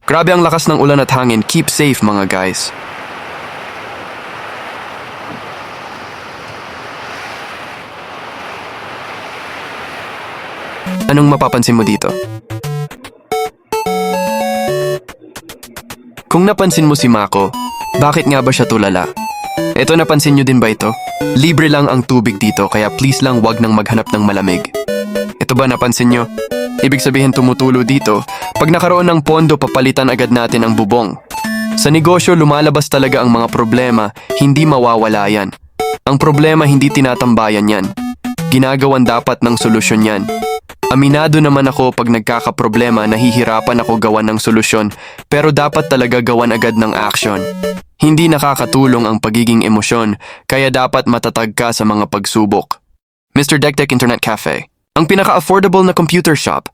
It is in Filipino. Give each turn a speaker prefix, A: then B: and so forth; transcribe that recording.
A: Grabe ang lakas ng ulan at hangin. Keep safe mga guys. Anong mapapansin mo dito? Kung napansin mo si Mako, bakit nga ba siya tulala? Eto, napansin nyo din ba ito? Libre lang ang tubig dito kaya please lang wag nang maghanap ng malamig. Ito ba napansin nyo? Ibig sabihin tumutulo dito, pag nakaroon ng pondo papalitan agad natin ang bubong. Sa negosyo lumalabas talaga ang mga problema, hindi mawawala yan. Ang problema hindi tinatambayan yan. Ginagawan dapat ng solusyon yan. Aminado naman ako pag nagkakaproblema, nahihirapan ako gawan ng solusyon, pero dapat talaga gawan agad ng action. Hindi nakakatulong ang pagiging emosyon, kaya dapat matatag ka sa mga pagsubok. Mr. Dekdek Internet Cafe, ang pinaka-affordable na computer shop.